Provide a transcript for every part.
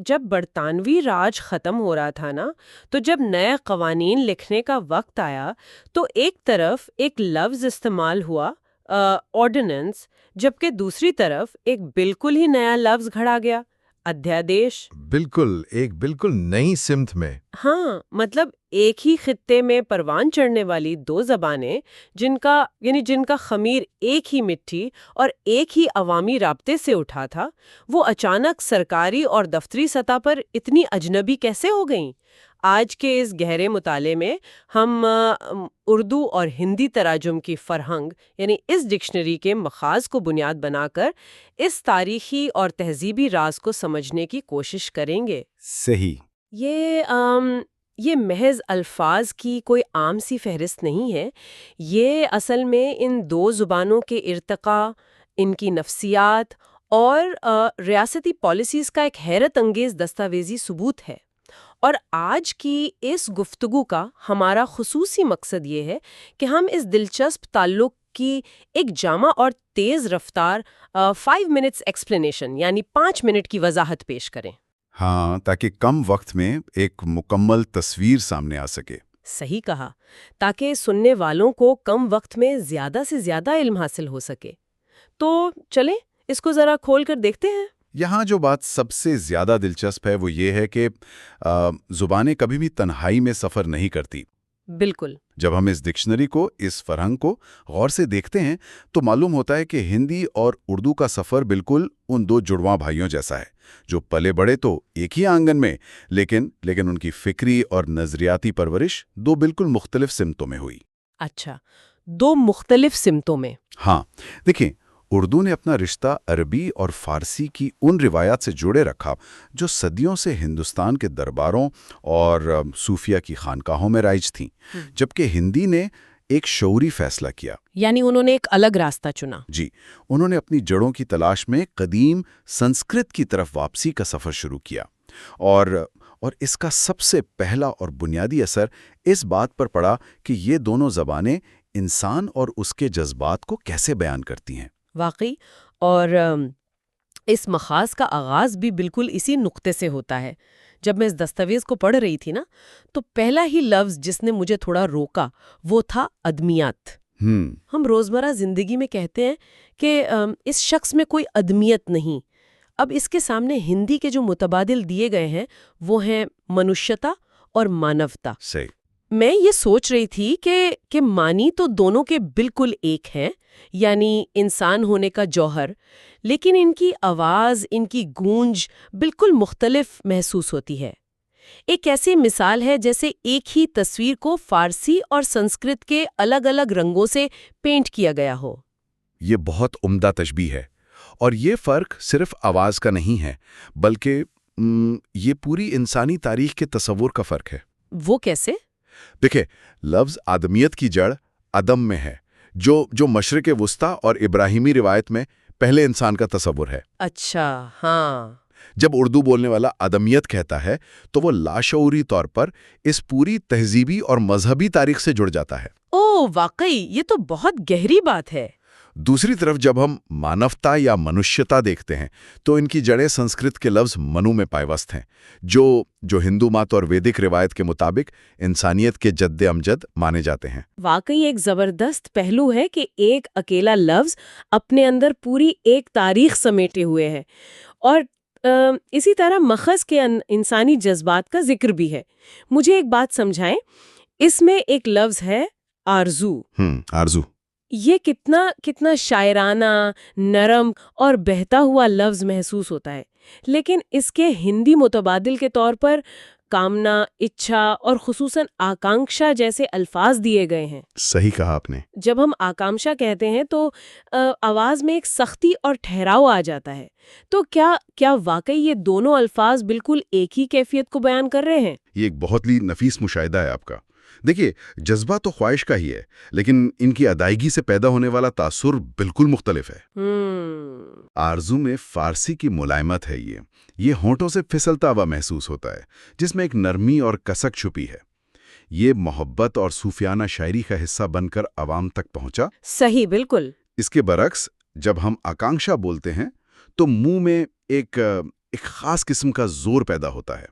جب برطانوی راج ختم ہو رہا تھا نا، تو جب نئے قوانین لکھنے کا وقت آیا تو ایک طرف ایک لفظ استعمال ہوا، آرڈیننس، جبکہ دوسری طرف ایک بالکل ہی نیا لفظ گھڑا گیا، ادھیادیش۔ بالکل، ایک بالکل نئی سمت میں۔ ہاں، مطلب ایک ہی خطے میں پروان چڑھنے والی دو زبانیں، جن کا خمیر ایک ہی مٹی اور ایک ہی عوامی رابطے سے اٹھا تھا، وہ اچانک سرکاری اور دفتری سطح پر اتنی اجنبی کیسے ہو گئیں؟ آج کے اس گہرے مطالعے میں ہم اردو اور ہندی تراجم کی فرہنگ، یعنی اس ڈکشنری کے مخاز کو بنیاد بنا کر اس تاریخی اور تہذیبی راز کو سمجھنے کی کوشش کریں گے۔ صحیح۔ یہ محض الفاظ کی کوئی عام سی فہرست نہیں ہے، یہ اصل میں ان دو زبانوں کے ارتقاء، ان کی نفسیات اور ریاستی پالیسیز کا ایک حیرت انگیز دستاویزی ثبوت ہے۔ اور آج کی اس گفتگو کا ہمارا خصوصی مقصد یہ ہے کہ ہم اس دلچسپ تعلق کی ایک جامع اور تیز رفتار 5 منٹس ایکسپلینیشن، یعنی 5 منٹ کی وضاحت پیش کریں۔ ہاں، تاکہ کم وقت میں ایک مکمل تصویر سامنے آ سکے۔ صحیح کہا، تاکہ سننے والوں کو کم وقت میں زیادہ سے زیادہ علم حاصل ہو سکے۔ تو چلیں اس کو ذرا کھول کر دیکھتے ہیں۔ یہاں جو بات سب سے زیادہ دلچسپ ہے وہ یہ ہے کہ زبانیں کبھی بھی تنہائی میں سفر نہیں کرتی۔ بالکل۔ جب ہم اس ڈکشنری کو، اس فرہنگ کو غور سے دیکھتے ہیں تو معلوم ہوتا ہے کہ ہندی اور اردو کا سفر بالکل ان دو جڑواں بھائیوں جیسا ہے، جو پلے بڑے تو ایک ہی آنگن میں، لیکن ان کی فکری اور نظریاتی پرورش دو بالکل مختلف سمتوں میں ہوئی۔ اچھا، دو مختلف سمتوں میں۔ ہاں، دیکھیں، اردو نے اپنا رشتہ عربی اور فارسی کی ان روایات سے جوڑے رکھا جو صدیوں سے ہندوستان کے درباروں اور صوفیہ کی خانقاہوں میں رائج تھیں، جبکہ ہندی نے ایک شعوری فیصلہ کیا۔ یعنی انہوں نے ایک الگ راستہ چنا۔ جی، انہوں نے اپنی جڑوں کی تلاش میں قدیم سنسکرت کی طرف واپسی کا سفر شروع کیا، اور اس کا سب سے پہلا اور بنیادی اثر اس بات پر پڑا کہ یہ دونوں زبانیں انسان اور اس کے جذبات کو کیسے بیان کرتی ہیں۔ واقعی، اور اس مخاز کا آغاز بھی بالکل اسی نقطے سے ہوتا ہے۔ جب میں اس دستاویز کو پڑھ رہی تھی نا، تو پہلا ہی لفظ جس نے مجھے تھوڑا روکا وہ تھا ادمیت۔ ہم روزمرہ زندگی میں کہتے ہیں کہ اس شخص میں کوئی ادمیت نہیں۔ اب اس کے سامنے ہندی کے جو متبادل دیے گئے ہیں وہ ہیں منشیتا اور مانوتا۔ صحیح۔ میں یہ سوچ رہی تھی کہ معنی تو دونوں کے بالکل ایک ہیں، یعنی انسان ہونے کا جوہر، لیکن ان کی آواز، ان کی گونج بالکل مختلف محسوس ہوتی ہے۔ ایک ایسی مثال ہے جیسے ایک ہی تصویر کو فارسی اور سنسکرت کے الگ الگ رنگوں سے پینٹ کیا گیا ہو۔ یہ بہت عمدہ تشبیہ ہے، اور یہ فرق صرف آواز کا نہیں ہے، بلکہ یہ پوری انسانی تاریخ کے تصور کا فرق ہے۔ وہ کیسے؟ دیکھیں، لفظ آدمیت کی جڑ عدم میں ہے، جو مشرق وسطیٰ اور ابراہیمی روایت میں پہلے انسان کا تصور ہے۔ اچھا، ہاں۔ جب اردو بولنے والا آدمیت کہتا ہے تو وہ لاشعوری طور پر اس پوری تہذیبی اور مذہبی تاریخ سے جڑ جاتا ہے۔ اوہ، واقعی یہ تو بہت گہری بات ہے۔ دوسری طرف جب ہم مانوتا یا منشیتا دیکھتے ہیں تو ان کی جڑیں سنسکرت کے لفظ منو میں پائیوست ہیں، جو ہندو مت اور ویدک روایت کے مطابق انسانیت کے جد امجد مانے جاتے ہیں۔ واقعی ایک زبردست پہلو ہے کہ ایک اکیلا لفظ اپنے اندر پوری ایک تاریخ سمیٹے ہوئے ہے، اور اسی طرح مخز کے انسانی جذبات کا ذکر بھی ہے۔ مجھے ایک بات سمجھائیں، اس میں ایک لفظ ہے آرزو۔ آرزو، یہ کتنا شاعرانہ، نرم اور بہتا ہوا لفظ محسوس ہوتا ہے، لیکن اس کے ہندی متبادل کے طور پر کامنا، اچھا اور خصوصاً آکانکشا جیسے الفاظ دیے گئے ہیں۔ صحیح کہا آپ نے۔ جب ہم آکانکشا کہتے ہیں تو آواز میں ایک سختی اور ٹھہراؤ آ جاتا ہے۔ تو کیا واقعی یہ دونوں الفاظ بالکل ایک ہی کیفیت کو بیان کر رہے ہیں؟ یہ ایک بہت ہی نفیس مشاہدہ ہے آپ کا۔ دیکھیے، جذبہ تو خواہش کا ہی ہے، لیکن ان کی ادائیگی سے پیدا ہونے والا تاثر بالکل مختلف ہے۔ آرزو میں فارسی کی ملائمت ہے، یہ ہونٹوں سے پھسلتا ہوا محسوس ہوتا ہے، جس میں ایک نرمی اور کسک چھپی ہے۔ یہ محبت اور صوفیانہ شاعری کا حصہ بن کر عوام تک پہنچا۔ صحیح، بالکل۔ اس کے برعکس جب ہم آکانکشا بولتے ہیں تو منہ میں ایک ایک خاص قسم کا زور پیدا ہوتا ہے۔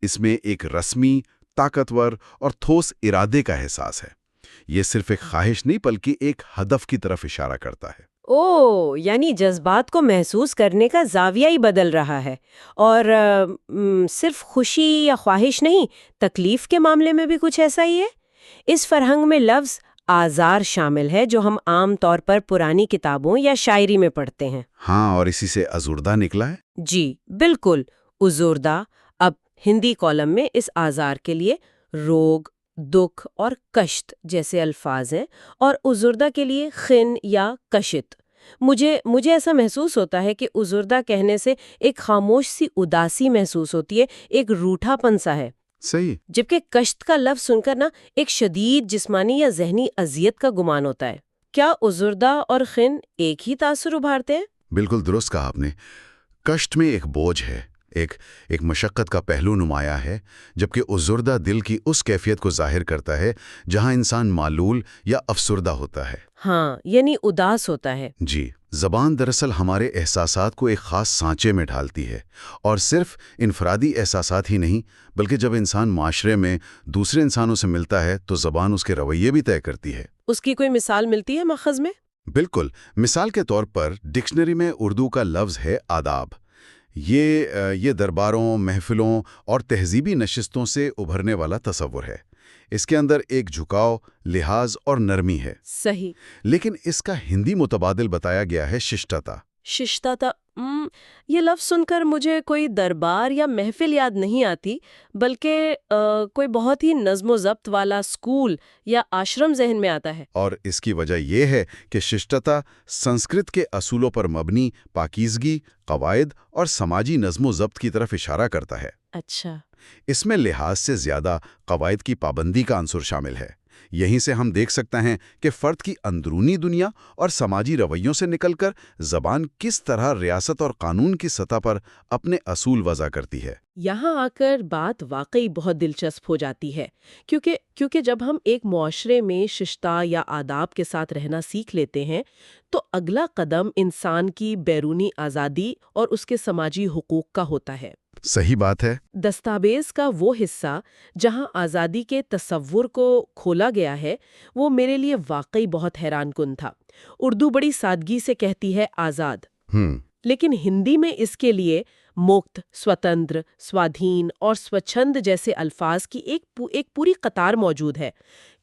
اس میں ایک رسمی، طاقتور اور ٹھوس ارادے کا احساس ہے۔ یہ صرف ایک خواہش نہیں بلکہ ایک ہدف کی طرف اشارہ کرتا ہے۔ یعنی جذبات کو محسوس کرنے کا زاویہ ہی بدل رہا ہے، اور صرف خوشی یا خواہش نہیں، تکلیف کے معاملے میں بھی کچھ ایسا ہی ہے۔ اس فرہنگ میں لفظ آزار شامل ہے، جو ہم عام طور پر پرانی کتابوں یا شاعری میں پڑھتے ہیں۔ ہاں، اور اسی سے ازوردہ نکلا ہے۔ جی بالکل، ازوردہ۔ اب ہندی کالم میں اس آزار کے لیے روگ، دکھ اور کشت جیسے الفاظ ہیں، اور ازوردہ کے لیے خن یا کشت۔ مجھے ایسا محسوس ہوتا ہے کہ ازوردہ کہنے سے ایک خاموش سی اداسی محسوس ہوتی ہے، ایک روٹھا پن سا ہے۔ صحیح۔ جبکہ کشت کا لفظ سن کر ایک شدید جسمانی یا ذہنی اذیت کا گمان ہوتا ہے۔ کیا ازوردہ اور خن ایک ہی تاثر ابھارتے ہیں؟ بالکل درست کہا آپ نے۔ کشت میں ایک بوجھ ہے، ایک مشقت کا پہلو نمایاں ہے، جبکہ ازوردہ دل کی اس کیفیت کو ظاہر کرتا ہے جہاں انسان معلول یا افسردہ ہوتا ہے۔ ہاں، یعنی اداس ہوتا ہے۔ جی، زبان دراصل ہمارے احساسات کو ایک خاص سانچے میں ڈھالتی ہے، اور صرف انفرادی احساسات ہی نہیں بلکہ جب انسان معاشرے میں دوسرے انسانوں سے ملتا ہے تو زبان اس کے رویے بھی طے کرتی ہے۔ اس کی کوئی مثال ملتی ہے ماخذ میں؟ بالکل۔ مثال کے طور پر ڈکشنری میں اردو کا لفظ ہے آداب۔ یہ درباروں، محفلوں اور تہذیبی نشستوں سے ابھرنے والا تصور ہے۔ اس کے اندر ایک جھکاؤ، لحاظ اور نرمی ہے۔ صحیح۔ لیکن اس کا ہندی متبادل بتایا گیا ہے ششٹتا۔ ششٹتا، یہ لفظ سن کر مجھے کوئی دربار یا محفل یاد نہیں آتی، بلکہ کوئی بہت ہی نظم و ضبط والا اسکول یا آشرم ذہن میں آتا ہے۔ اور اس کی وجہ یہ ہے کہ ششٹتا سنسکرت کے اصولوں پر مبنی پاکیزگی، قواعد اور سماجی نظم و ضبط کی طرف اشارہ کرتا ہے۔ اچھا۔ اس میں لحاظ سے زیادہ قواعد کی پابندی کا عنصر شامل ہے۔ یہیں سے ہم دیکھ سکتے ہیں کہ فرد کی اندرونی دنیا اور سماجی رویوں سے نکل کر زبان کس طرح ریاست اور قانون کی سطح پر اپنے اصول وضع کرتی ہے۔ یہاں آ کر بات واقعی بہت دلچسپ ہو جاتی ہے، کیونکہ جب ہم ایک معاشرے میں ششتا یا آداب کے ساتھ رہنا سیکھ لیتے ہیں تو اگلا قدم انسان کی بیرونی آزادی اور اس کے سماجی حقوق کا ہوتا ہے۔ صحیح بات ہے۔ دستاویز کا وہ حصہ جہاں آزادی کے تصور کو کھولا گیا ہے وہ میرے لیے واقعی بہت حیران کن تھا۔ اردو بڑی سادگی سے کہتی ہے آزاد، لیکن ہندی میں اس کے لیے مکت، سوتنتر، سوادھین اور سوچھند جیسے الفاظ کی ایک پوری قطار موجود ہے۔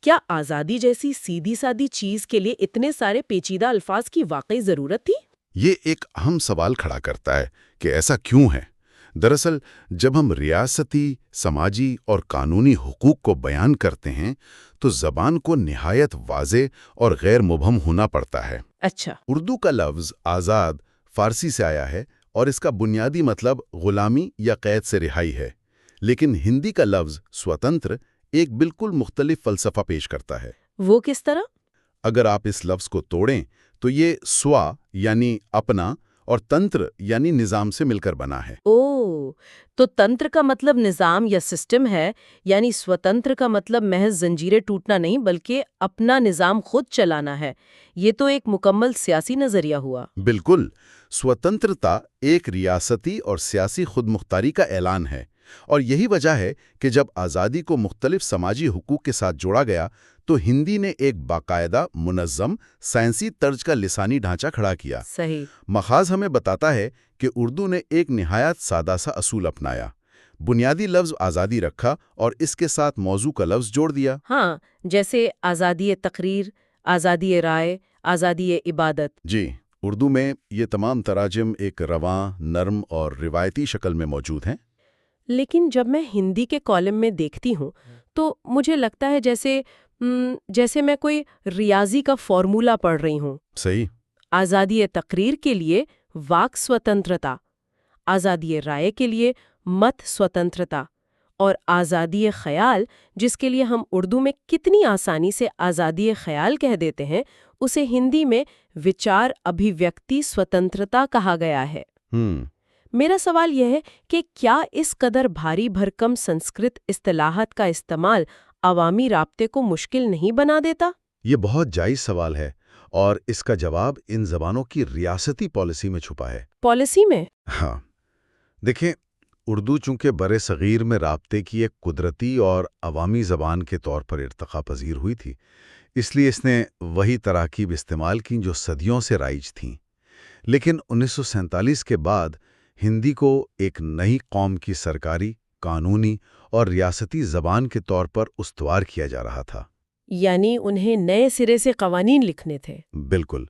کیا آزادی جیسی سیدھی سادی چیز کے لیے اتنے سارے پیچیدہ الفاظ کی واقعی ضرورت تھی؟ یہ ایک اہم سوال کھڑا کرتا ہے کہ ایسا کیوں ہے؟ دراصل جب ہم ریاستی، سماجی اور قانونی حقوق کو بیان کرتے ہیں تو زبان کو نہایت واضح اور غیر مبہم ہونا پڑتا ہے۔ اچھا۔ اردو کا لفظ آزاد فارسی سے آیا ہے اور اس کا بنیادی مطلب غلامی یا قید سے رہائی ہے، لیکن ہندی کا لفظ سوتنتر ایک بالکل مختلف فلسفہ پیش کرتا ہے۔ وہ کس طرح؟ اگر آپ اس لفظ کو توڑیں تو یہ سوا یعنی اپنا اور تنتر یعنی نظام سے مل کر بنا ہے۔ تو تنتر کا مطلب نظام یا سسٹم ہے، یعنی سوتنتر کا مطلب محض زنجیریں ٹوٹنا نہیں بلکہ اپنا نظام خود چلانا ہے۔ یہ تو ایک مکمل سیاسی نظریہ ہوا۔ بالکل۔ سوتنترتا ایک ریاستی اور سیاسی خود مختاری کا اعلان ہے، اور یہی وجہ ہے کہ جب آزادی کو مختلف سماجی حقوق کے ساتھ جوڑا گیا تو ہندی نے ایک باقاعدہ، منظم، سائنسی طرز کا لسانی ڈھانچہ کھڑا کیا۔ صحیح۔ مخاز ہمیں بتاتا ہے کہ اردو نے ایک نہایت سادہ سا اصول اپنایا، بنیادی لفظ آزادی رکھا اور اس کے ساتھ موضوع کا لفظ جوڑ دیا۔ ہاں، جیسے آزادی تقریر، آزادی رائے، آزادی عبادت۔ جی، اردو میں یہ تمام تراجم ایک رواں، نرم اور روایتی شکل میں موجود ہیں۔ لیکن جب میں ہندی کے کالم میں دیکھتی ہوں تو مجھے لگتا ہے جیسے میں کوئی ریاضی کا فارمولا پڑھ رہی ہوں۔ صحیح۔ آزادی تقریر کے لیے واک سوتنترتا، آزادی رائے کے لیے مت سوتنترتا، اور آزادی خیال جس کے لیے ہم اردو میں کتنی آسانی سے آزادی خیال کہہ دیتے ہیں، اسے ہندی میں وچار ابھیویکتی سوتنترتا کہا گیا ہے۔ میرا سوال یہ ہے کہ کیا اس قدر بھاری بھرکم سنسکرت اصطلاحات کا استعمال عوامی رابطے کو مشکل نہیں بنا دیتا؟ یہ بہت جائز سوال ہے، اور اس کا جواب ان زبانوں کی ریاستی پالیسی میں چھپا ہے۔ پالیسی میں؟ ہاں، دیکھیں، اردو چونکہ برِ صغیر میں رابطے کی ایک قدرتی اور عوامی زبان کے طور پر ارتقا پذیر ہوئی تھی، اس لیے اس نے وہی تراکیب استعمال کیں جو صدیوں سے رائج تھیں۔ لیکن 1947 کے بعد ہندی کو ایک نئی قوم کی سرکاری، قانونی اور ریاستی زبان کے طور پر استوار کیا جا رہا تھا۔ یعنی انہیں نئے سرے سے قوانین لکھنے تھے۔ بالکل۔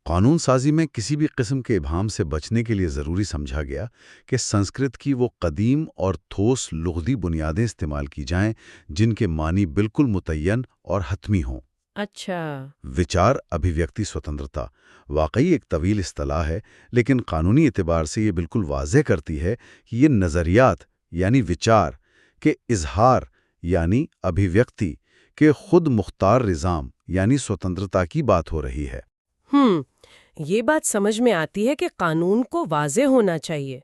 قانون سازی میں کسی بھی قسم کے ابہام سے بچنے کے لیے ضروری سمجھا گیا کہ سنسکرت کی وہ قدیم اور ٹھوس لغوی بنیادیں استعمال کی جائیں جن کے معنی بالکل متعین اور حتمی ہوں۔ اچھا۔ وچار ابھیویکتی سوتنترتا واقعی ایک طویل اصطلاح ہے، لیکن قانونی اعتبار سے یہ بالکل واضح کرتی ہے کہ یہ نظریات یعنی وچار کے اظہار یعنی ابھیویکتی کے خود مختار نظام یعنی سوتنترتا کی بات ہو رہی ہے۔ یہ بات سمجھ میں آتی ہے کہ قانون کو واضح ہونا چاہیے۔